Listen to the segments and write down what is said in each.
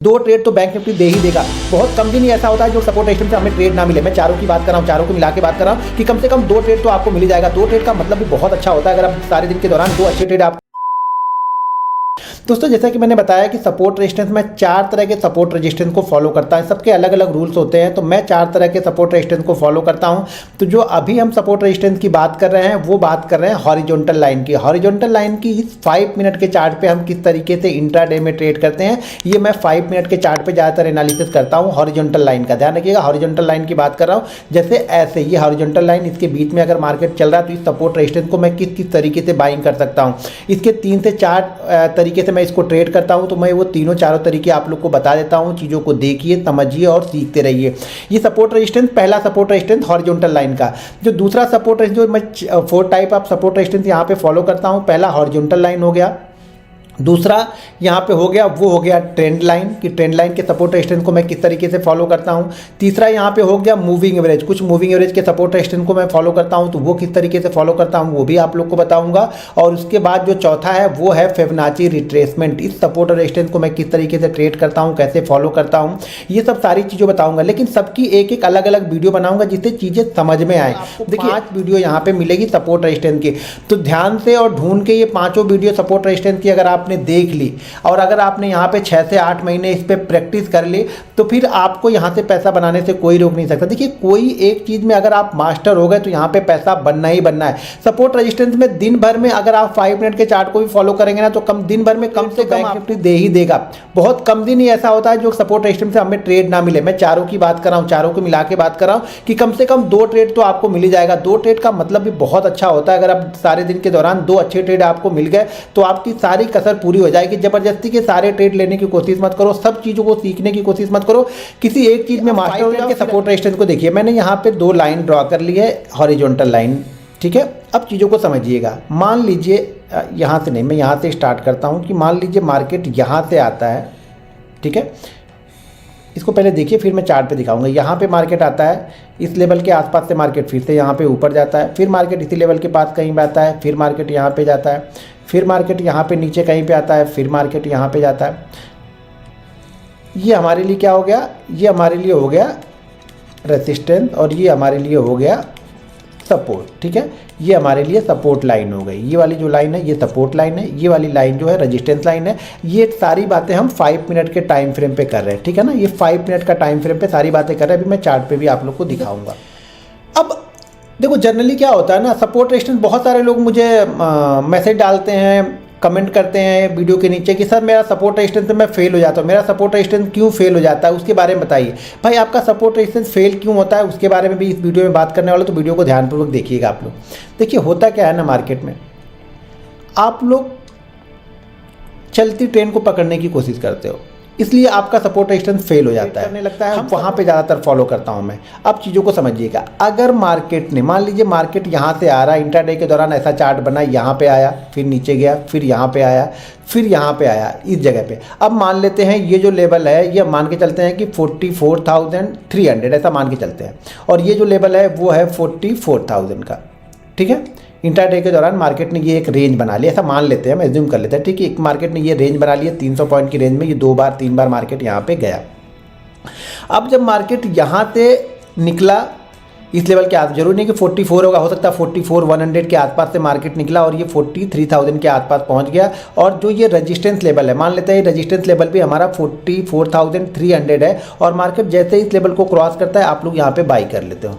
दो ट्रेड तो bank Nifty दे ही देगा। बहुत कम दिन ही ऐसा होता है जो सपोर्ट रेजिस्टेंस से हमें ट्रेड ना मिले। मैं चारों की बात कर रहा हूँ, चारों को मिला के बात कर रहा हूँ कि कम से कम दो ट्रेड तो आपको मिल ही जाएगा। दो ट्रेड का मतलब भी बहुत अच्छा होता है अगर आप सारे दिन के दौरान दो अच्छे ट्रेड आप। दोस्तों जैसा कि मैंने बताया कि सपोर्ट रेजिस्टेंस में चार तरह के सपोर्ट रेजिस्टेंस को फॉलो करता है, सबके अलग अलग रूल्स होते हैं। तो मैं चार तरह के सपोर्ट रेजिस्टेंस को फॉलो करता हूं। तो जो अभी हम सपोर्ट रेजिस्टेंस की बात कर रहे हैं वो बात कर रहे हैं हॉरिजॉन्टल लाइन की। हॉरिजॉन्टल लाइन की इस 5 मिनट के चार्ट पे हम किस तरीके से इंट्राडे में ट्रेड करते हैं, ये मैं 5 मिनट के चार्ट पे ज़्यादातर एनालिसिस करता हूँ। हॉरिजॉन्टल लाइन का ध्यान रखिएगा, हॉरिजॉन्टल लाइन की बात कर रहा हूँ। जैसे ऐसे ये हॉरिजॉन्टल लाइन, इसके बीच में अगर मार्केट चल रहा है तो इस सपोर्ट रेजिस्टेंस को मैं किस किस तरीके से बाइंग कर सकता हूँ, इसके 3 से 4 तरीके से मैं इसको ट्रेड करता हूँ। तो मैं वो तीनों चारों तरीके आप लोग को बता देता हूं। चीज़ों को देखिए, समझिए और सीखते रहिए। ये सपोर्ट रेजिस्टेंस, पहला सपोर्ट रेजिस्टेंस हॉरिजॉन्टल लाइन का। जो दूसरा सपोर्ट रेजिस्टेंस, जो मैं 4 टाइप ऑफ सपोर्ट रेजिस्टेंस यहाँ पे फॉलो करता हूं। पहला हॉरिजॉन्टल लाइन हो गया, दूसरा यहाँ पे हो गया वो हो गया ट्रेंड लाइन, कि ट्रेंड लाइन के सपोर्ट रेजिस्टेंस को मैं किस तरीके से फॉलो करता हूँ। तीसरा यहाँ पे हो गया मूविंग एवरेज, कुछ मूविंग एवरेज के सपोर्ट रेजिस्टेंस को मैं फॉलो करता हूँ, तो वो किस तरीके से फॉलो करता हूँ वो भी आप लोग को बताऊंगा। और उसके बाद जो चौथा है वो है फिबोनाची रिट्रेसमेंट। इस सपोर्ट रेजिस्टेंस को मैं किस तरीके से ट्रेड करता हूँ, कैसे फॉलो करता हूँ, ये सब सारी चीज़ें बताऊँगा। लेकिन सबकी एक एक अलग अलग वीडियो बनाऊँगा जिससे चीज़ें समझ में आए। देखिए 5 वीडियो यहाँ पे मिलेगी सपोर्ट रेजिस्टेंस की, तो ध्यान से और ढूंढ के ये पाँचों वीडियो सपोर्ट रेजिस्टेंस की अगर आपने देख ली और अगर आपने यहाँ पे 6 से 8 महीने इस पे प्रैक्टिस कर ली तो फिर आपको यहाँ से पैसा बनाने से कोई रोक नहीं सकता। देखिए कोई एक चीज़ में अगर आप मास्टर हो गए तो यहाँ पे पैसा बनना ही बनना है। सपोर्ट रेजिस्टेंस में दिन भर में अगर आप 5 मिनट के चार्ट को भी फॉलो करेंगे ना तो दिन भर में कम से कम निफ्टी दे ही देगा। बहुत कम दिन ही ऐसा होता है जो सपोर्ट रेजिस्टेंस से हमें ट्रेड ना मिले। मैं चारों की बात कर रहा हूँ, चारों को मिला के बात कर रहा हूँ कि कम से कम 2 ट्रेड तो आपको मिल ही जाएगा। 2 ट्रेड का मतलब भी बहुत अच्छा होता है। अगर आप सारे दिन के दौरान 2 अच्छे ट्रेड आपको मिल गए तो आपकी सारी कसर पूरी हो जाएगी। जबरदस्ती के सारे ट्रेड लेने की कोशिश मत करो, सब चीज़ों को सीखने की कोशिश मत करो, किसी एक चीज़ में मास्टर हो जाओ। सपोर्ट रेजिस्टेंस को देखिए, मैंने यहाँ पे 2 लाइन ड्रॉ कर ली है, हॉरिजॉन्टल लाइन, ठीक है। अब चीज़ों को समझिएगा। मान लीजिए यहाँ से नहीं, मैं यहाँ से स्टार्ट करता हूँ कि मान लीजिए मार्केट यहाँ से आता है, ठीक है। इसको पहले देखिए फिर मैं चार्ट पे दिखाऊंगा। यहाँ पे मार्केट आता है, इस लेवल के आसपास से मार्केट फिर से यहाँ पे ऊपर जाता है, फिर मार्केट इसी लेवल के पास कहीं पे आता है, फिर मार्केट यहाँ पे जाता है, फिर मार्केट यहाँ पे नीचे कहीं पे आता है, फिर मार्केट यहाँ पे जाता है। ये हमारे लिए क्या हो गया, ये हमारे लिए हो गया रेजिस्टेंस और ये हमारे लिए हो गया सपोर्ट, ठीक है। ये हमारे लिए सपोर्ट लाइन हो गई। ये वाली जो लाइन है ये सपोर्ट लाइन है, ये वाली लाइन जो है रेजिस्टेंस लाइन है। ये सारी बातें हम 5 मिनट के टाइम फ्रेम पे कर रहे हैं, ठीक है ना। ये 5 मिनट का टाइम फ्रेम पे सारी बातें कर रहे हैं। अभी मैं चार्ट पे भी आप लोग को दिखाऊंगा। अब देखो जनरली क्या होता है ना, सपोर्ट रेजिस्टेंस बहुत सारे लोग मुझे मैसेज डालते हैं, कमेंट करते हैं वीडियो के नीचे कि सर मेरा सपोर्ट रेजिस्टेंस से मैं फेल हो जाता हूँ। मेरा सपोर्ट रेजिस्टेंस क्यों फेल हो जाता है उसके बारे में बताइए। भाई आपका सपोर्ट रेजिस्टेंस फेल क्यों होता है उसके बारे में भी इस वीडियो में बात करने वाला, तो वीडियो को ध्यानपूर्वक देखिएगा आप लोग। देखिए होता क्या है ना, मार्केट में आप लोग चलती ट्रेन को पकड़ने की कोशिश करते हो, इसलिए आपका सपोर्ट रेजिस्टेंस फेल हो जाता है, करने लगता है। वहाँ पे ज़्यादातर फॉलो करता हूँ मैं। अब चीज़ों को समझिएगा। अगर मार्केट ने, मान लीजिए मार्केट यहाँ से आ रहा है, इंट्राडे के दौरान ऐसा चार्ट बना, यहाँ पे आया, फिर नीचे गया, फिर यहाँ पे आया, फिर यहाँ पे आया, इस जगह पे। अब मान लेते हैं ये जो लेवल है, ये मान के चलते हैं कि 44,300 ऐसा मान के चलते हैं, और ये जो लेवल है वो है 44,000 का, ठीक है। इंट्राडे के दौरान मार्केट ने ये एक रेंज बना लिया, ऐसा मान लेते हैं, हम एज्यूम कर लेते हैं, ठीक है। एक मार्केट ने ये रेंज बना लिया 300 पॉइंट की रेंज में, ये 2 बार 3 बार मार्केट यहाँ पे गया। अब जब मार्केट यहाँ से निकला इस लेवल के आसपास, जरूरी नहीं कि 44 होगा, हो सकता है 44,100 के आसपास से मार्केट निकला और ये 43,000 के आसपास पहुँच गया। और जो ये रजिस्टेंस लेवल है, मान लेते हैं रजिस्टेंस लेवल भी हमारा 44,300 है, और मार्केट जैसे इस लेवल को क्रॉस करता है आप लोग यहाँ पर बाई कर लेते हो,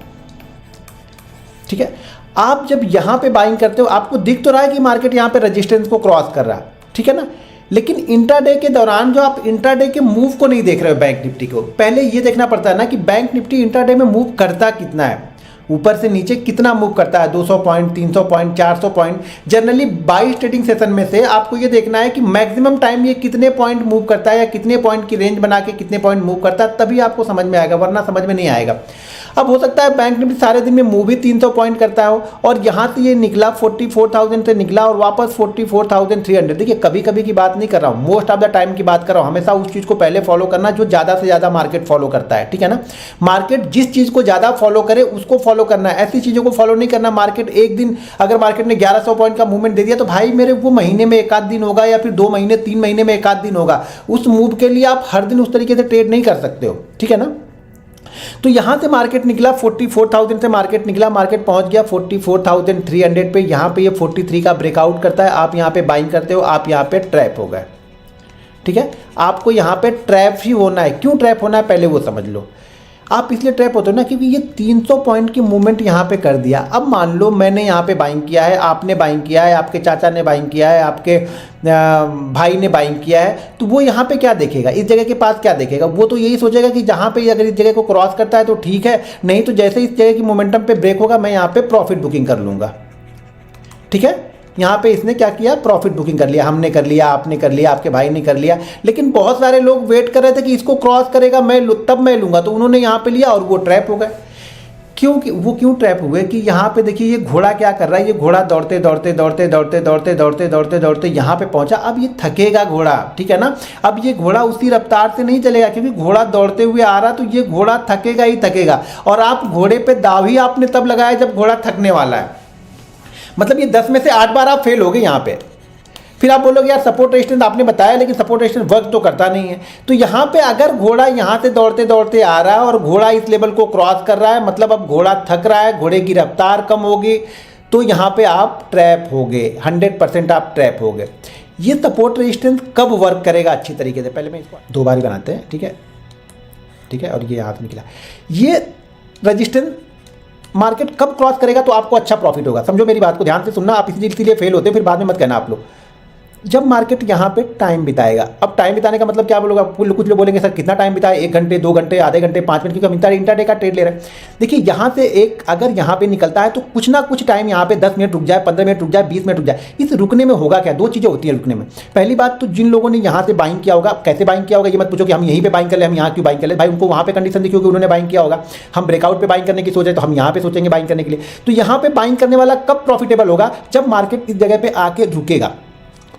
ठीक है। आप जब यहाँ पे बाइंग करते हो आपको दिख तो रहा है कि मार्केट यहाँ पे रेजिस्टेंस को क्रॉस कर रहा है, ठीक है ना। लेकिन इंट्राडे के दौरान जो आप इंट्राडे के मूव को नहीं देख रहे हो बैंक निफ्टी को, पहले ये देखना पड़ता है ना कि बैंक निफ्टी इंट्राडे में मूव करता कितना है, ऊपर से नीचे कितना मूव करता है, 200 point, 300 point, 400 point. Generally 22 trading session में से आपको ये देखना है कि मैक्सिमम टाइम ये कितने पॉइंट मूव करता है या कितने पॉइंट की रेंज बना के कितने पॉइंट मूव करता है, तभी आपको समझ में आएगा, वरना समझ में नहीं आएगा। अब हो सकता है बैंक निफ्टी सारे दिन में मूव ही 300 पॉइंट करता हो और यहाँ से ये निकला 44,000 से निकला और वापस 44,300। देखिए कभी कभी की बात नहीं कर रहा हूँ, मोस्ट ऑफ द टाइम की बात कर रहा हूँ। हमेशा उस चीज़ को पहले फॉलो करना जो ज़्यादा से ज़्यादा मार्केट फॉलो करता है, ठीक है ना। मार्केट जिस चीज़ को ज़्यादा फॉलो करे उसको फॉलो फॉलो करना है, ऐसी चीज़ों को फॉलो नहीं करना। मार्केट एक दिन अगर मार्केट ने 1100 पॉइंट का मूवमेंट दे दिया तो भाई मेरे वो महीने में एक आध दिन होगा या फिर 2 महीने 3 महीने में एक आध दिन होगा। उस मूव के लिए आप हर दिन उस तरीके से ट्रेड नहीं कर सकते हो, ठीक है ना। तो यहां से मार्केट निकला 44,000 से मार्केट निकला, मार्केट पहुंच गया 44,300 पे। यहां पे ये 43 का ब्रेकआउट करता है, आप यहां पे बाइंग करते हो, आप यहां पे ट्रैप हो गए, ठीक है। आपको यहां पे ट्रैप ही होना है। क्यों ट्रैप होना है पहले वो समझ लो। आप इसलिए ट्रैप होते हो ना क्योंकि ये 300 पॉइंट की मूवमेंट यहाँ पे कर दिया। अब मान लो मैंने यहाँ पे बाइंग किया है, आपने बाइंग किया है, आपके चाचा ने बाइंग किया है, आपके भाई ने बाइंग किया है, तो वो यहाँ पे क्या देखेगा, इस जगह के पास क्या देखेगा। वो तो यही सोचेगा कि जहाँ पे अगर इस जगह को क्रॉस करता है तो ठीक है, नहीं तो जैसे इस जगह की मोमेंटम पे ब्रेक होगा मैं यहाँ पे प्रॉफिट बुकिंग कर लूँगा, ठीक है। यहाँ पे इसने क्या किया, प्रॉफिट बुकिंग कर लिया, हमने कर लिया, आपने कर लिया, आपके भाई ने कर लिया। लेकिन बहुत सारे लोग वेट कर रहे थे कि इसको क्रॉस करेगा तब मैं लूँगा, तो उन्होंने यहाँ पे लिया और वो ट्रैप हो गए। क्यों ट्रैप हुए कि यहाँ पे देखिए ये घोड़ा क्या कर रहा है, ये घोड़ा दौड़ते दौड़ते दौड़ते दौड़ते दौड़ते दौड़ते दौड़ते दौड़ते यहाँ पे पहुँचा। अब ये थकेगा घोड़ा, ठीक है ना। अब ये घोड़ा उसी रफ्तार से नहीं चलेगा क्योंकि घोड़ा दौड़ते हुए आ रहा, तो ये घोड़ा थकेगा ही थकेगा। और आप घोड़े पे दाव ही आपने तब लगाया जब घोड़ा थकने वाला है। मतलब ये 10 में से 8 बार आप फेल हो गए यहाँ पे। फिर आप बोलोगे यार सपोर्ट रेजिस्टेंस आपने बताया लेकिन सपोर्ट रेजिस्टेंस वर्क तो करता नहीं है। तो यहाँ पे अगर घोड़ा यहाँ से दौड़ते दौड़ते आ रहा है और घोड़ा इस लेवल को क्रॉस कर रहा है, मतलब अब घोड़ा थक रहा है, घोड़े की रफ्तार कम होगी, तो यहाँ पे आप ट्रैप हो गए, 100% आप ट्रैप हो गए। ये सपोर्ट रेजिस्टेंस कब वर्क करेगा अच्छी तरीके से, पहले मैं इसको 2 बार ही बनाते हैं, ठीक है, ठीक है। और ये हाथ निकला, ये रजिस्टेंस मार्केट कब क्रॉस करेगा तो आपको अच्छा प्रॉफिट होगा। समझो मेरी बात को ध्यान से सुनना, आप इसीलिए फेल होते हो, फिर बाद में मत कहना आप लोग। जब मार्केट यहाँ पे टाइम बिताएगा, अब टाइम बिताने का मतलब क्या बोलोगे, कुछ लोग बोलेंगे सर कितना टाइम बिताए, 1 घंटे 2 घंटे आधे घंटे 5 मिनट, क्योंकि हम इंट्राडे का ट्रेड ले रहे हैं। देखिए यहाँ से एक अगर यहाँ पे निकलता है तो कुछ ना कुछ टाइम यहाँ पे 10 मिनट रुक जाए, 15 मिनट रुक जाए, 20 मिनट रुक जाए। इस रुकने में होगा क्या, 2 चीज़ें होती हैं रुकने में। पहली बात तो जिन लोगों ने यहाँ से बाइंग किया होगा, कैसे बाइंग किया होगा ये मत पूछो कि हम यहीं पे बाइंग कर ले, हम यहाँ क्यों बाइंग कर ले, भाई उनको वहाँ पे कंडीशन देखिए कि उन्होंने बाइंग किया होगा। हम ब्रेकआउट पे बाइंग करने की सोचे तो हम यहाँ पे सोचेंगे बाइंग करने के लिए। तो यहाँ पे बाइंग करने वाला कब प्रॉफिटेबल होगा, जब मार्केट इस जगह पे आके रुकेगा।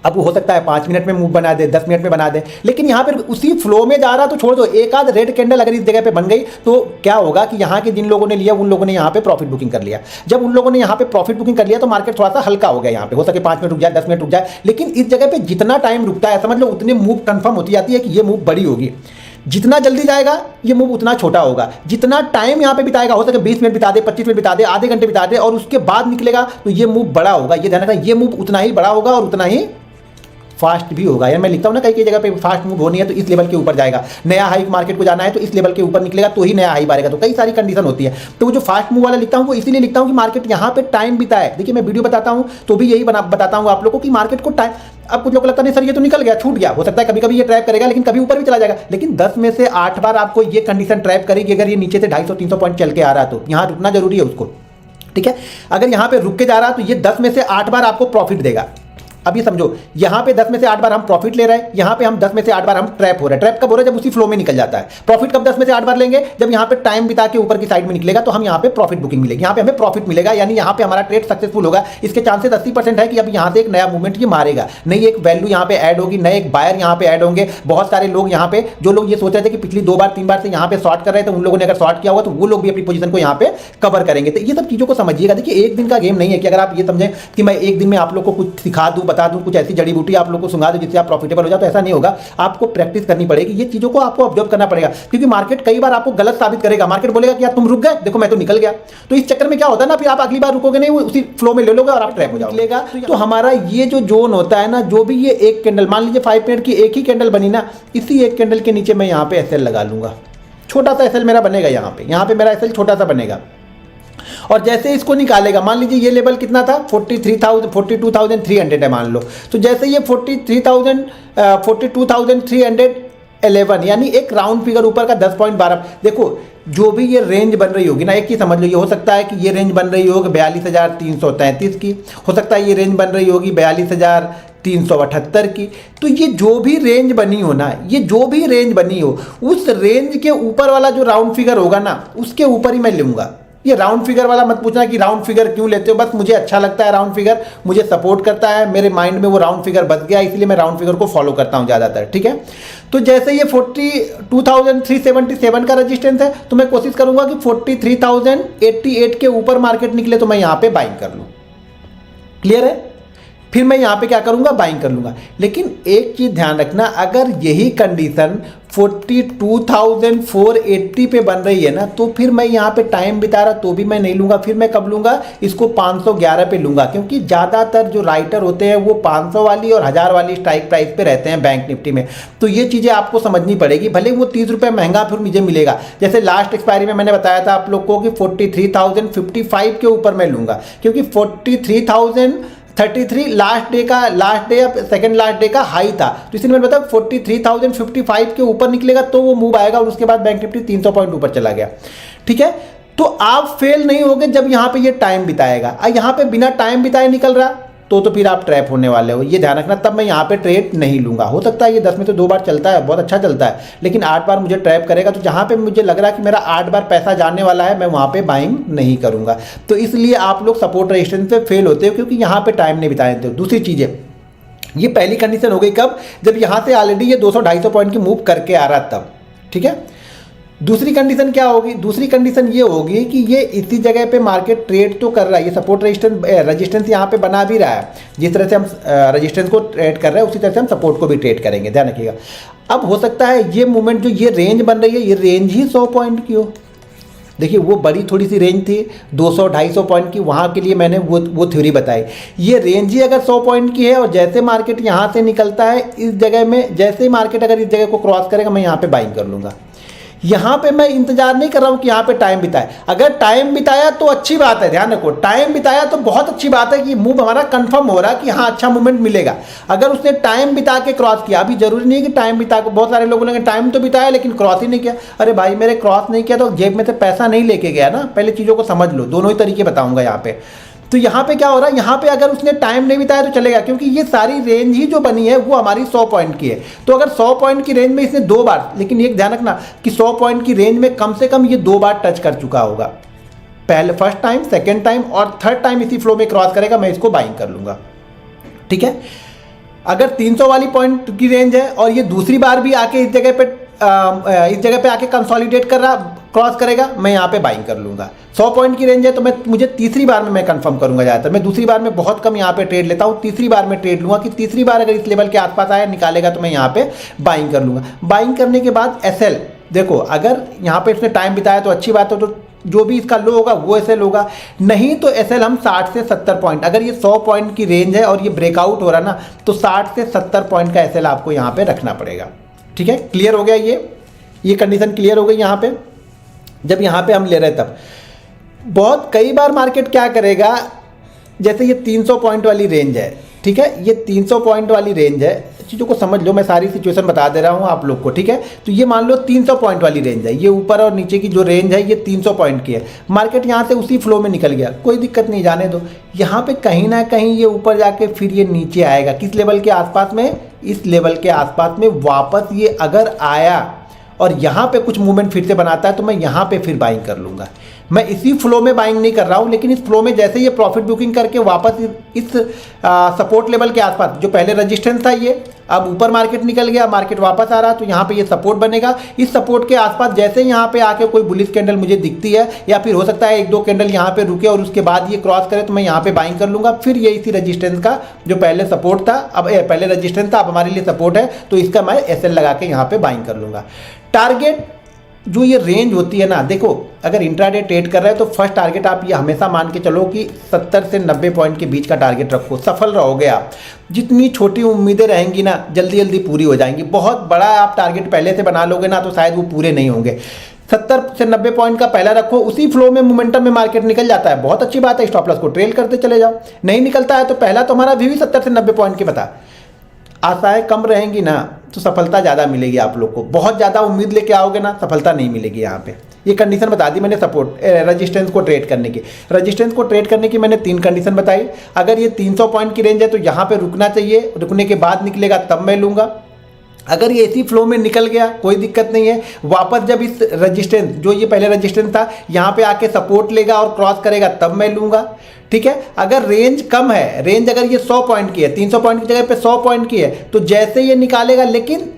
अब वो हो सकता है 5 मिनट में मूव बना दे, 10 मिनट में बना दे, लेकिन यहाँ पर उसी फ्लो में जा रहा तो छोड़ दो। एक आध रेड कैंडल अगर इस जगह पे बन गई तो क्या होगा कि यहाँ के जिन लोगों ने लिया उन लोगों ने यहाँ पे प्रॉफिट बुकिंग कर लिया। जब उन लोगों ने यहाँ पे प्रॉफिट बुकिंग कर लिया तो मार्केट थोड़ा सा हल्का हो गया। यहाँ पे हो सके 5 मिनट रुक जाए, 10 मिनट रुक जाए, लेकिन इस जगह पे जितना टाइम रुकता है समझ लो उतनी मूव कंफर्म होती जाती है कि ये मूव बड़ी होगी। जितना जल्दी जाएगा ये मूव उतना छोटा होगा। जितना टाइम यहाँ पे बिताएगा, हो सके 20 मिनट बिता दे, 25 मिनट बिता दे, आधे घंटे बिता दे, और उसके बाद निकलेगा तो ये मूव बड़ा होगा। ये ध्यान रखना, ये मूव उतना ही बड़ा होगा और उतना ही फास्ट भी होगा। यार मैं लिखता हूँ ना कई जगह पे फास्ट मूव होनी है तो इस लेवल के ऊपर जाएगा, नया हाई मार्केट को जाना है तो इस लेवल के ऊपर निकलेगा तो ही नया हाई मारेगा। तो कई सारी कंडीशन होती है। तो वो जो फास्ट मूव वाला लिखता हूँ वो इसीलिए लिखता हूँ कि मार्केट यहाँ पे टाइम बिताए। देखिए मैं वीडियो बताता हूँ तो भी यही बताता हूँ आप लोगों को कि मार्केट को टाइम। अब कुछ लोग लगता नहीं सर ये तो निकल गया, छूट गया, हो सकता है कभी कभी ये ट्रैप करेगा लेकिन कभी ऊपर भी चला जाएगा। लेकिन 10 में से 8 बार आपको ये कंडीशन ट्रैप करेगी अगर ये नीचे से 250-300 पॉइंट चल के आ रहा है तो यहाँ रुकना जरूरी है उसको, ठीक है। अगर यहाँ पे रुक के जा रहा है तो ये 10 में से 8 बार आपको प्रॉफिट देगा। अब ये समझो यहाँ पे 10 में से 8 बार हम प्रॉफिट ले रहे हैं, यहाँ पे हम 10 में से 8 बार हम ट्रैप हो रहे हैं। ट्रैप कब हो रहा है, जब उसी फ्लो में निकल जाता है। प्रॉफिट कब 10 में से 8 बार लेंगे, जब यहाँ पे टाइम बिता के ऊपर की साइड में निकलेगा तो हम यहाँ पे प्रॉफिट बुकिंग मिलेगी, यहाँ पे हमें प्रॉफिट मिलेगा, यानी यहाँ पे हमारा ट्रेड सक्सेसफुल होगा। इसके चांसेस 80% है कि अब यहाँ से एक नया मूवमेंट ये मारेगा, नई एक वैल्यू यहाँ पे ऐड होगी, नए एक बायर यहाँ पे ऐड होंगे। बहुत सारे लोग यहाँ पे जो लोग ये सोच रहे थे कि पिछली 2 बार 3 बार से यहाँ पे शॉर्ट कर रहे थे, उन लोगों ने अगर शॉर्ट किया होगा तो वो लोग भी अपनी पोजीशन को यहाँ पे कवर करेंगे। तो ये सब चीज़ों को समझिएगा। देखिए एक दिन का गेम नहीं है कि अगर आप ये समझें कि मैं एक दिन में आप लोग को कुछ सिखा दूँ, बता दूँ, कुछ ऐसी जड़ी बूटी आप लोग को सुंगा दो जिससे आप प्रॉफिटेबल हो जाओ, तो ऐसा नहीं होगा। आपको प्रैक्टिस करनी पड़ेगी, ये चीजों को आपको ऑब्जर्व करना पड़ेगा, क्योंकि मार्केट कई बार आपको गलत साबित करेगा। मार्केट बोलेगा कि यार तुम रुक गए, देखो मैं तो निकल गया। तो इस चक्कर में क्या होता है ना, फिर आप अगली बार रुकोगे नहीं, उसी फ्लो में ले लोगे और आप ट्रैप हो जाओगे। तो हमारा ये जो जोन होता है ना, जो भी ये एक कैंडल, मान लीजिए 5 मिनट की एक ही कैंडल बनी ना, इसी एक कैंडल के नीचे मैं यहाँ पे एसएल लगा लूंगा। छोटा सा एसएल मेरा बनेगा, यहाँ पे मेरा एसएल छोटा सा बनेगा। और जैसे इसको निकालेगा, मान लीजिए ये लेवल कितना था, 42,300 है मान लो। तो जैसे ये 42,311, यानी एक राउंड फिगर ऊपर का 10.12। देखो जो भी ये रेंज बन रही होगी ना, एक ही समझ लो, ये हो सकता है कि ये रेंज बन रही होगी 42,333 की, हो सकता है ये रेंज बन रही होगी 42,378 की। तो ये जो भी रेंज बनी हो ना, ये जो भी रेंज बनी हो, उस रेंज के ऊपर वाला जो राउंड फिगर होगा ना, उसके ऊपर ही मैं लूँगा। ये राउंड फिगर वाला मत पूछना कि राउंड फिगर क्यों लेते हो, बस मुझे अच्छा लगता है राउंड फिगर, मुझे सपोर्ट करता है, मेरे माइंड में वो राउंड फिगर बच गया, इसलिए मैं राउंड फिगर को फॉलो करता हूं ज़्यादातर। ठीक है, तो जैसे ये 42,377 का रजिस्टेंस है, तो मैं कोशिश करूंगा कि 43,088 के ऊपर मार्केट निकले तो मैं यहाँ पे बाइंग कर लूँ। क्लियर है? फिर मैं यहाँ पे क्या करूँगा, बाइंग कर लूँगा। लेकिन एक चीज़ ध्यान रखना, अगर यही कंडीशन 42,480 पे बन रही है ना, तो फिर मैं यहाँ पे टाइम बिता रहा तो भी मैं नहीं लूँगा। फिर मैं कब लूँगा, इसको 511 पे लूँगा, क्योंकि ज़्यादातर जो राइटर होते हैं वो 500 वाली और 1000 वाली स्ट्राइक प्राइस पे रहते हैं बैंक निफ्टी में। तो ये चीज़ें आपको समझनी पड़ेगी, भले वो 30 रुपये महंगा फिर मुझे मिलेगा। जैसे लास्ट एक्सपायरी में मैंने बताया था आप लोग को कि 43,055 के ऊपर मैं लूँगा, क्योंकि 43,033 लास्ट डे या सेकंड लास्ट डे का हाई था, तो इसलिए मैंने बताया 43,055 के ऊपर निकलेगा तो वो मूव आएगा, और उसके बाद बैंक निफ्टी 300 पॉइंट ऊपर चला गया। ठीक है, तो आप फेल नहीं होगे जब यहाँ पे ये टाइम बिताएगा। यहाँ पे बिना टाइम बिताए निकल रहा तो फिर आप ट्रैप होने वाले हो, ये ध्यान रखना। तब मैं यहाँ पे ट्रेड नहीं लूँगा। हो सकता है ये 10 में से 2 बार चलता है, बहुत अच्छा चलता है, लेकिन 8 बार मुझे ट्रैप करेगा, तो जहाँ पे मुझे लग रहा है कि मेरा 8 बार पैसा जाने वाला है, मैं वहाँ पे बाइंग नहीं करूँगा। तो इसलिए आप लोग सपोर्ट रेजिस्टेंस पे फेल होते हो, क्योंकि यहाँ पे टाइम नहीं बिताए थे। दूसरी चीज़ें, ये पहली कंडीशन हो गई कब, जब यहाँ से ऑलरेडी ये 200-250 पॉइंट की मूव करके आ रहा तब। ठीक है, दूसरी कंडीशन क्या होगी, दूसरी कंडीशन ये होगी कि ये इसी जगह पे मार्केट ट्रेड तो कर रहा है, ये सपोर्ट रजिस्टेंस यहाँ पे बना भी रहा है। जिस तरह से हम रजिस्टेंस को ट्रेड कर रहे हैं उसी तरह से हम सपोर्ट को भी ट्रेड करेंगे, ध्यान रखिएगा। अब हो सकता है ये मूवमेंट जो ये रेंज बन रही है, ये रेंज ही 100 पॉइंट की हो। देखिए वो बड़ी थोड़ी सी रेंज थी 200-250 पॉइंट की, वहाँ के लिए मैंने वो थ्योरी बताई। ये रेंज ही अगर 100 पॉइंट की है और जैसे मार्केट यहाँ से निकलता है इस जगह में, जैसे ही मार्केट अगर इस जगह को क्रॉस करेगा मैं यहाँ पे बाइंग कर लूँगा। यहाँ पे मैं इंतजार नहीं कर रहा हूँ कि यहाँ पे टाइम बिताए। अगर टाइम बिताया तो अच्छी बात है, ध्यान रखो, टाइम बिताया तो बहुत अच्छी बात है कि मूव हमारा कंफर्म हो रहा है कि हाँ अच्छा मूवमेंट मिलेगा। अगर उसने टाइम बिता के क्रॉस किया, अभी जरूरी नहीं है कि टाइम बिता के, बहुत सारे लोग बोलेंगे टाइम तो बिताया लेकिन क्रॉस ही नहीं किया। अरे भाई मेरे क्रॉस नहीं किया तो जेब में से पैसा नहीं लेके गया ना, पहले चीज़ों को समझ लो। दोनों ही तरीके बताऊंगा यहाँ पे। तो यहाँ पे क्या हो रहा है, यहाँ पे अगर उसने टाइम नहीं बिताया तो चलेगा, क्योंकि ये सारी रेंज ही जो बनी है वो हमारी 100 पॉइंट की है। तो अगर 100 पॉइंट की रेंज में इसने 2 बार, लेकिन ये ध्यान रखना कि 100 पॉइंट की रेंज में कम से कम ये 2 बार टच कर चुका होगा। पहले फर्स्ट टाइम, सेकेंड टाइम और थर्ड टाइम इसी फ्लो में क्रॉस करेगा, मैं इसको बाइंग कर लूँगा। ठीक है, अगर 300 वाली पॉइंट की रेंज है और ये दूसरी बार भी आके इस जगह पे आके कंसोलिडेट कर रहा, क्रॉस करेगा, मैं यहाँ पे बाइंग कर लूँगा। 100 पॉइंट की रेंज है तो मुझे तीसरी बार में मैं कंफर्म करूँगा। ज़्यादातर मैं दूसरी बार में बहुत कम यहाँ पे ट्रेड लेता हूँ, तीसरी बार में ट्रेड लूँगा कि तीसरी बार अगर इस लेवल के आसपास आया निकालेगा तो मैं यहाँ पे बाइंग कर लूँगा। बाइंग करने के बाद एसएल, देखो अगर यहाँ पे इसने टाइम बिताया तो अच्छी बात है, तो जो भी इसका लो होगा वो एसएल होगा, नहीं तो एसएल हम 60 से 70 पॉइंट, अगर ये 100 पॉइंट की रेंज है और ये ब्रेकआउट हो रहा ना, तो 60 से 70 पॉइंट का एसएल आपको यहाँ पे रखना पड़ेगा। ठीक है, क्लियर हो गया, ये कंडीशन क्लियर हो गई। यहाँ पे जब यहाँ पे हम ले रहे तब बहुत कई बार मार्केट क्या करेगा, जैसे ये 300 पॉइंट वाली रेंज है, ठीक है, ये 300 पॉइंट वाली रेंज है, चीज़ों को समझ लो, मैं सारी सिचुएशन बता दे रहा हूँ आप लोग को। ठीक है, तो ये मान लो 300 पॉइंट वाली रेंज है, ये ऊपर और नीचे की जो रेंज है ये 300 पॉइंट की है। मार्केट यहाँ से उसी फ्लो में निकल गया, कोई दिक्कत नहीं, जाने दो। यहाँ पे कहीं ना कहीं ये ऊपर जाके फिर ये नीचे आएगा, किस लेवल के आसपास में, इस लेवल के आसपास में वापस ये अगर आया और यहाँ पे कुछ मूवमेंट फिर से बनाता है तो मैं यहाँ पे फिर बाइंग कर लूँगा। मैं इसी फ्लो में बाइंग नहीं कर रहा हूँ, लेकिन इस फ्लो में जैसे ये प्रॉफिट बुकिंग करके वापस इस सपोर्ट लेवल के आसपास, जो पहले रेजिस्टेंस था ये अब ऊपर मार्केट निकल गया, मार्केट वापस आ रहा, तो यहाँ पे ये सपोर्ट बनेगा। इस सपोर्ट के आसपास जैसे यहाँ पे आके कोई बुलिश कैंडल मुझे दिखती है, या फिर हो सकता है 1-2 कैंडल यहाँ पे रुके और उसके बाद ये क्रॉस करे, तो मैं यहाँ पे बाइंग कर लूँगा। फिर ये इसी रेजिस्टेंस का जो पहले सपोर्ट था, अब पहले रेजिस्टेंस था अब हमारे लिए सपोर्ट है, तो इसका मैं एसएल लगा के यहाँ पे बाइंग कर लूँगा। टारगेट जो ये रेंज होती है ना, देखो अगर इंट्राडे ट्रेड कर रहे हैं तो फर्स्ट टारगेट आप ये हमेशा मान के चलो कि 70 से 90 पॉइंट के बीच का टारगेट रखो, सफल रहोगे आप। जितनी छोटी उम्मीदें रहेंगी ना जल्दी जल्दी पूरी हो जाएंगी। बहुत बड़ा आप टारगेट पहले से बना लोगे ना तो शायद वो पूरे नहीं होंगे। 70 से 90 पॉइंट का पहला रखो, उसी फ्लो में मोमेंटम में मार्केट निकल जाता है, बहुत अच्छी बात है, स्टॉप लॉस को ट्रेल करते चले जाओ। नहीं निकलता है तो पहला तो हमारा भी 70 से 90 पॉइंट की बता, आशाएं कम रहेंगी ना तो सफलता ज़्यादा मिलेगी आप लोग को। बहुत ज़्यादा उम्मीद लेके आओगे ना सफलता नहीं मिलेगी। यहाँ पे ये कंडीशन बता दी मैंने सपोर्ट रेजिस्टेंस को ट्रेड करने की। रेजिस्टेंस को ट्रेड करने की मैंने 3 कंडीशन बताई। अगर ये 300 पॉइंट की रेंज है तो यहाँ पे रुकना चाहिए, रुकने के बाद निकलेगा तब मैं लूँगा। अगर ये इसी फ्लो में निकल गया कोई दिक्कत नहीं है, वापस जब इस रेजिस्टेंस जो ये पहले रेजिस्टेंस था यहाँ पे आके सपोर्ट लेगा और क्रॉस करेगा तब मैं लूँगा। ठीक है, अगर रेंज कम है, रेंज अगर ये 100 पॉइंट की है, 300 पॉइंट की जगह पे 100 पॉइंट की है, तो जैसे ये निकालेगा, लेकिन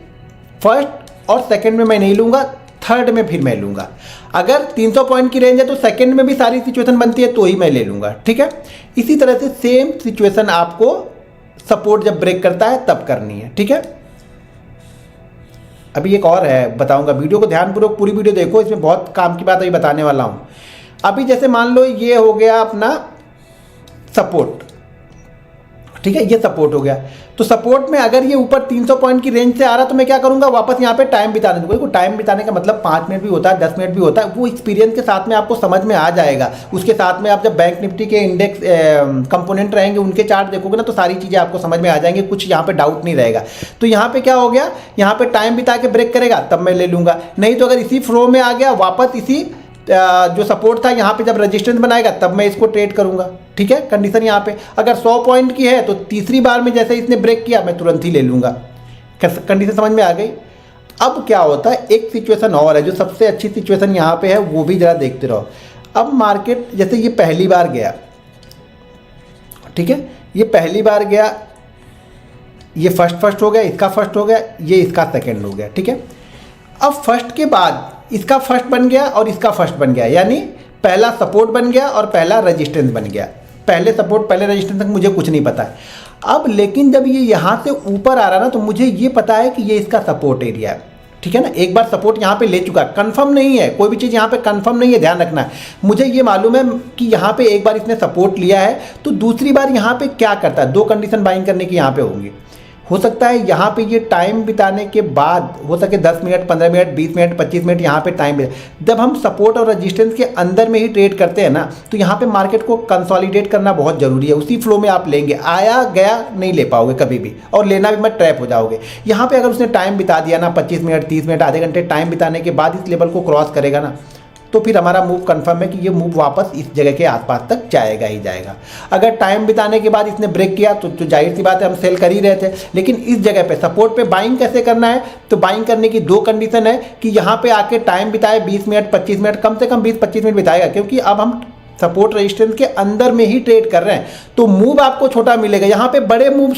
फर्स्ट और सेकंड में मैं नहीं लूँगा, थर्ड में फिर मैं लूँगा। अगर 300 पॉइंट की रेंज है तो सेकंड में भी सारी सिचुएशन बनती है तो ही मैं ले लूँगा। ठीक है, इसी तरह से सेम सिचुएशन आपको सपोर्ट जब ब्रेक करता है तब करनी है। ठीक है, अभी एक और है बताऊंगा, वीडियो को ध्यानपूर्वक पूरी वीडियो देखो, इसमें बहुत काम की बात अभी बताने वाला हूं। अभी जैसे मान लो ये हो गया अपना सपोर्ट, ठीक है, ये सपोर्ट हो गया, तो सपोर्ट में अगर ये ऊपर 300 पॉइंट की रेंज से आ रहा तो मैं क्या करूंगा, वापस यहाँ पे टाइम बिताने दूंगा। देखो टाइम बिताने का मतलब 5 मिनट भी होता है, 10 मिनट भी होता है, वो एक्सपीरियंस के साथ में आपको समझ में आ जाएगा। उसके साथ में आप जब बैंक निफ्टी के इंडेक्स कंपोनेंट रहेंगे उनके चार्ट देखोगे ना तो सारी चीज़ें आपको समझ में आ जाएंगी, कुछ यहाँ पे डाउट नहीं रहेगा। तो यहाँ पे क्या हो गया, यहाँ पे टाइम बिता के ब्रेक करेगा तब मैं ले लूँगा, नहीं तो अगर इसी फ्लो में आ गया वापस इसी जो सपोर्ट था यहाँ पे जब रेजिस्टेंस बनाएगा तब मैं इसको ट्रेड करूंगा। ठीक है, कंडीशन यहाँ पे अगर 100 पॉइंट की है तो तीसरी बार में जैसे इसने ब्रेक किया मैं तुरंत ही ले लूँगा। कंडीशन समझ में आ गई। अब क्या होता है, एक सिचुएशन और है जो सबसे अच्छी सिचुएशन यहाँ पे है, वो भी ज़रा देखते रहो। अब मार्केट जैसे ये पहली बार गया, ठीक है, ये पहली बार गया, ये फर्स्ट हो गया, इसका फर्स्ट हो गया, ये इसका सेकेंड हो गया। ठीक है, अब फर्स्ट के बाद इसका फर्स्ट बन गया और इसका फर्स्ट बन गया, यानी पहला सपोर्ट बन गया और पहला रेजिस्टेंस बन गया। पहले सपोर्ट पहले रेजिस्टेंस तक मुझे कुछ नहीं पता है। अब लेकिन जब ये यहाँ से ऊपर आ रहा ना तो मुझे ये पता है कि ये इसका सपोर्ट एरिया है। ठीक है ना, एक बार सपोर्ट यहाँ पे ले चुका, कंफर्म नहीं है, कोई भी चीज़ यहाँ पे कंफर्म नहीं है, ध्यान रखना है। मुझे ये मालूम है कि यहाँ पे एक बार इसने सपोर्ट लिया है तो दूसरी बार यहाँ पे क्या करता है, 2 कंडीशन बाइंग करने की यहाँ पे होंगी। हो सकता है यहाँ पे ये टाइम बिताने के बाद हो सके 10 मिनट, 15 मिनट, 20 मिनट, 25 मिनट यहाँ पे टाइम जब हम सपोर्ट और रेजिस्टेंस के अंदर में ही ट्रेड करते हैं ना तो यहाँ पे मार्केट को कंसोलिडेट करना बहुत ज़रूरी है। उसी फ्लो में आप लेंगे, आया गया नहीं ले पाओगे कभी भी, और लेना भी मत, ट्रैप हो जाओगे। यहाँ पे अगर उसने टाइम बिता दिया ना 25 मिनट, 30 मिनट, आधे घंटे टाइम बिताने के बाद इस लेवल को क्रॉस करेगा ना तो फिर हमारा मूव कंफर्म है कि ये मूव वापस इस जगह के आसपास तक जाएगा ही जाएगा। अगर टाइम बिताने के बाद इसने ब्रेक किया तो जाहिर सी बात है हम सेल कर ही रहे थे, लेकिन इस जगह पे सपोर्ट पे बाइंग कैसे करना है, तो बाइंग करने की 2 कंडीशन है कि यहाँ पे आके टाइम बिताए 20 मिनट, 25 मिनट, कम से कम 20-25 मिनट बिताएगा, क्योंकि अब हम सपोर्ट रेजिस्टेंस के अंदर में ही ट्रेड कर रहे हैं तो मूव आपको छोटा मिलेगा। यहाँ पे बड़े मूव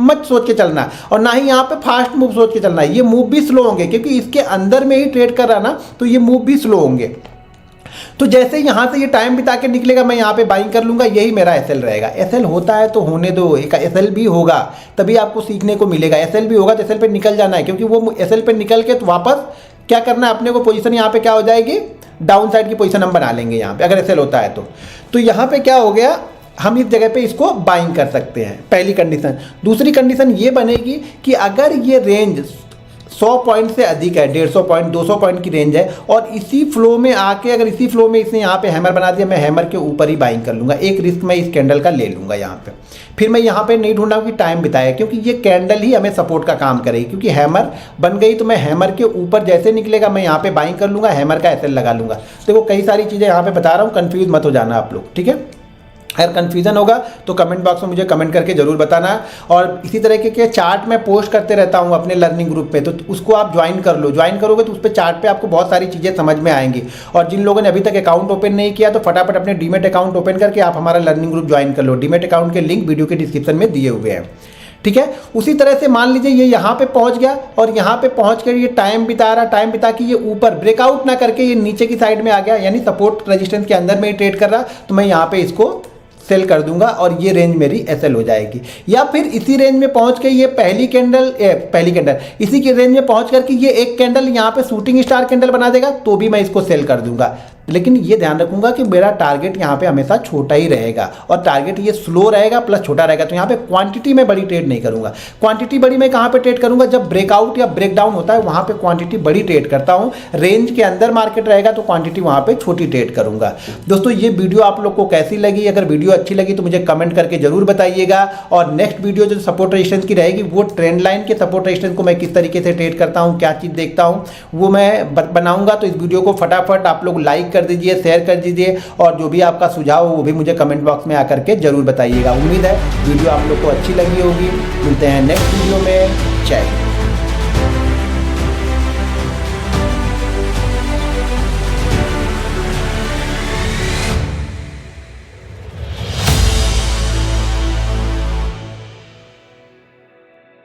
मत सोच के चलना है और ना ही यहाँ पे फास्ट मूव सोच के चलना है, ये मूव भी स्लो होंगे क्योंकि इसके अंदर में ही ट्रेड कर रहा ना तो ये मूव भी स्लो होंगे। तो जैसे यहाँ से ये टाइम बिता के निकलेगा मैं यहाँ पे बाइंग कर लूँगा, यही मेरा एसएल रहेगा। एसएल होता है तो होने दो, एक एसएल भी होगा तभी आपको सीखने को मिलेगा। एसएल भी होगा तो एसएल पे निकल जाना है, क्योंकि वो एसएल पे निकल के तो वापस क्या करना है अपने को, पोजीशन यहाँ पे क्या हो जाएगी, डाउन साइड की पोजीशन हम बना लेंगे यहाँ पे अगर एसएल होता है तो यहाँ पे क्या हो गया, हम इस जगह पे इसको बाइंग कर सकते हैं, पहली कंडीशन। दूसरी कंडीशन ये बनेगी कि अगर ये रेंज 100 पॉइंट से अधिक है, 150 पॉइंट, 200 पॉइंट की रेंज है और इसी फ्लो में आके अगर इसी फ्लो में इसने यहाँ पे हैमर बना दिया, मैं हैमर के ऊपर ही बाइंग कर लूँगा। एक रिस्क मैं इस कैंडल का ले लूँगा यहाँ पे, फिर मैं यहाँ पे नहीं ढूंढा कि टाइम बिताया, क्योंकि ये कैंडल ही हमें सपोर्ट का काम करेगी। क्योंकि हैमर बन गई तो मैं हैमर के ऊपर जैसे निकलेगा मैं यहाँ पे बाइंग कर लूँगा, हैमर का एसएल लगा लूँगा। देखो कई सारी चीज़ें यहाँ पे बता रहा हूँ, कन्फ्यूज मत हो जाना आप लोग, ठीक है। अगर कन्फ्यूजन होगा तो कमेंट बॉक्स में मुझे कमेंट करके जरूर बताना। और इसी तरह के चार्ट मैं पोस्ट करते रहता हूँ अपने लर्निंग ग्रुप पे, तो उसको आप ज्वाइन कर लो। ज्वाइन करोगे तो उस पर चार्ट पे आपको बहुत सारी चीज़ें समझ में आएंगी। और जिन लोगों ने अभी तक अकाउंट ओपन नहीं किया तो फटाफट अपने डीमेट अकाउंट ओपन करके आप हमारा लर्निंग ग्रुप ज्वाइन कर लो। डीमेट अकाउंट के लिंक वीडियो के डिस्क्रिप्शन में दिए हुए हैं, ठीक है। उसी तरह से मान लीजिए ये यहाँ पे पहुँच गया और यहाँ पे पहुँच कर ये टाइम बिता रहा, टाइम बिता के ये ऊपर ब्रेकआउट ना करके ये नीचे की साइड में आ गया, यानी सपोर्ट रेजिस्टेंस के अंदर में ही ट्रेड कर रहा, तो मैं यहाँ पे इसको सेल कर दूंगा और ये रेंज मेरी एसएल हो जाएगी। या फिर इसी रेंज में पहुंच के ये पहली कैंडल इसी के रेंज में पहुंच करके ये एक कैंडल यहाँ पे शूटिंग स्टार कैंडल बना देगा तो भी मैं इसको सेल कर दूंगा। लेकिन ये ध्यान रखूंगा कि मेरा टारगेट यहाँ पे हमेशा छोटा ही रहेगा और टारगेट ये स्लो रहेगा प्लस छोटा रहेगा। तो यहाँ पे क्वांटिटी में बड़ी ट्रेड नहीं करूंगा। क्वांटिटी बड़ी मैं कहाँ पे ट्रेड करूंगा, जब ब्रेकआउट या ब्रेकडाउन होता है वहाँ पे क्वांटिटी बड़ी ट्रेड करता हूँ। रेंज के अंदर मार्केट रहेगा तो क्वांटिटी वहाँ पे छोटी ट्रेड करूंगा। दोस्तों ये वीडियो आप लोग को कैसी लगी, अगर वीडियो अच्छी लगी तो मुझे कमेंट करके जरूर बताइएगा। और नेक्स्ट वीडियो जो सपोर्ट रेजिस्टेंस की रहेगी वो ट्रेंड लाइन के सपोर्ट रेजिस्टेंस को मैं किस तरीके से ट्रेड करता हूँ, क्या चीज़ देखता हूँ वो मैं बनाऊंगा। तो इस वीडियो को फटाफट आप लोग लाइक कर दीजिए, शेयर कर दीजिए और जो भी आपका सुझाव हो वो भी मुझे कमेंट बॉक्स में आकर के जरूर बताइएगा। उम्मीद है वीडियो आप लोग को अच्छी लगी होगी। मिलते हैं नेक्स्ट वीडियो में। जय हिंद।